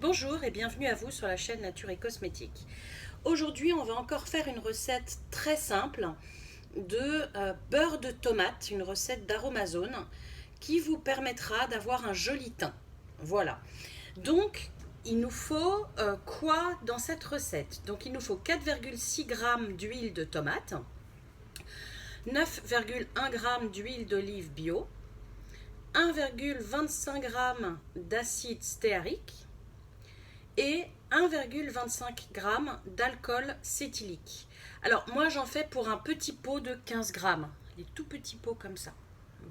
Bonjour et bienvenue à vous sur la chaîne Nature et Cosmétiques. Aujourd'hui, on va encore faire une recette très simple de beurre de tomate, une recette d'Aromazone qui vous permettra d'avoir un joli teint. Voilà. Donc, il nous faut quoi dans cette recette? Donc, il nous faut 4,6 g d'huile de tomate, 9,1 g d'huile d'olive bio, 1,25 g d'acide stéarique et 1,25 g d'alcool cétylique. Alors moi j'en fais pour un petit pot de 15 grammes, des tout petits pots comme ça,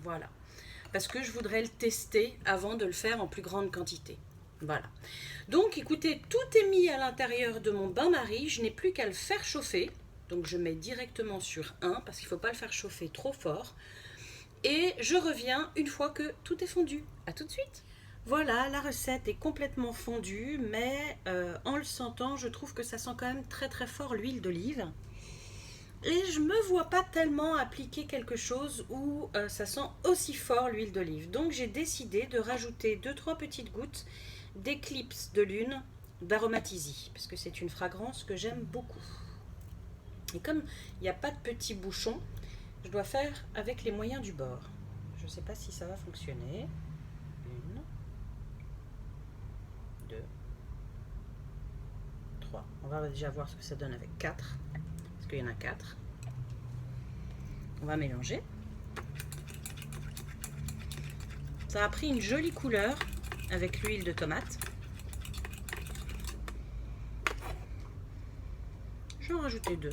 voilà, parce que je voudrais le tester avant de le faire en plus grande quantité. Voilà, donc écoutez, tout est mis à l'intérieur de mon bain-marie, je n'ai plus qu'à le faire chauffer, donc je mets directement sur 1 parce qu'il ne faut pas le faire chauffer trop fort. Et je reviens une fois que tout est fondu. A tout de suite. Voilà, la recette est complètement fondue, mais en le sentant, je trouve que ça sent quand même très très fort l'huile d'olive. Et je ne me vois pas tellement appliquer quelque chose où ça sent aussi fort l'huile d'olive. Donc j'ai décidé de rajouter 2-3 petites gouttes d'Eclipse de Lune d'Aromatisy, parce que c'est une fragrance que j'aime beaucoup. Et comme il n'y a pas de petits bouchons, je dois faire avec les moyens du bord. Je ne sais pas si ça va fonctionner. 1, 2, 3. On va déjà voir ce que ça donne avec 4. Parce qu'il y en a 4. On va mélanger. Ça a pris une jolie couleur avec l'huile de tomate. Je vais en rajouter 2.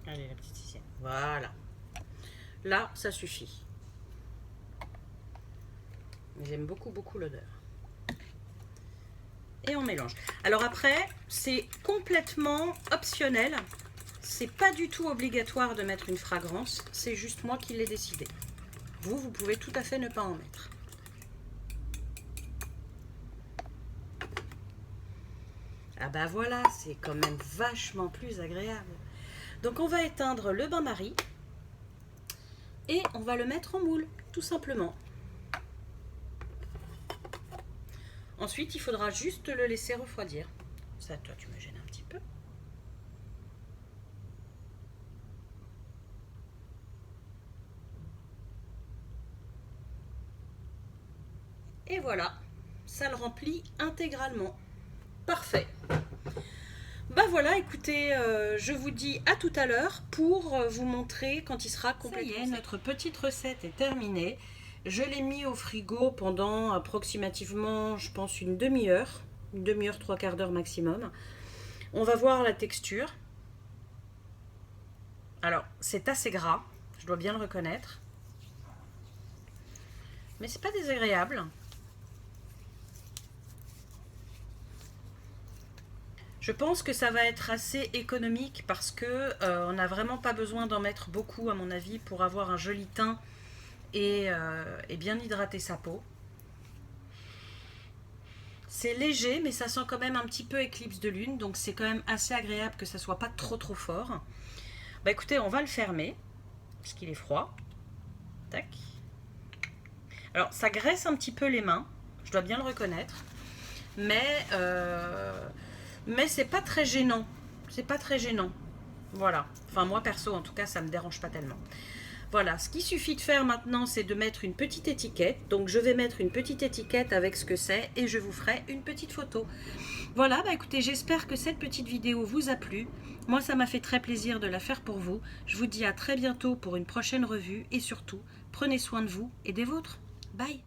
Allez, la petite sixième. Voilà. Là, ça suffit. J'aime beaucoup l'odeur. Et on mélange. Alors après, c'est complètement optionnel. C'est pas du tout obligatoire de mettre une fragrance. C'est juste moi qui l'ai décidé. Vous pouvez tout à fait ne pas en mettre. Ah bah voilà, c'est quand même vachement plus agréable. Donc on va éteindre le bain-marie et on va le mettre en moule, tout simplement. Ensuite, il faudra juste le laisser refroidir. Ça, toi, tu me gênes un petit peu. Et voilà, ça le remplit intégralement. Parfait. Bah voilà, écoutez, je vous dis à tout à l'heure pour vous montrer quand il sera complètement. Ça y est, notre petite recette est terminée. Je l'ai mis au frigo pendant approximativement, je pense, une demi-heure, 3/4 d'heure maximum. On va voir la texture. Alors, c'est assez gras, je dois bien le reconnaître. Mais c'est pas désagréable. Je pense que ça va être assez économique parce que on n'a vraiment pas besoin d'en mettre beaucoup à mon avis pour avoir un joli teint et bien hydrater sa peau. C'est léger mais ça sent quand même un petit peu éclipse de lune, donc c'est quand même assez agréable que ça soit pas trop fort. Bah écoutez, on va le fermer parce qu'il est froid. Tac. Alors ça graisse un petit peu les mains, je dois bien le reconnaître, mais c'est pas très gênant. C'est pas très gênant. Voilà. Enfin, moi perso, en tout cas, ça me dérange pas tellement. Voilà. Ce qu'il suffit de faire maintenant, c'est de mettre une petite étiquette. Donc, je vais mettre une petite étiquette avec ce que c'est et je vous ferai une petite photo. Voilà. Bah écoutez, j'espère que cette petite vidéo vous a plu. Moi, ça m'a fait très plaisir de la faire pour vous. Je vous dis à très bientôt pour une prochaine revue et surtout, prenez soin de vous et des vôtres. Bye!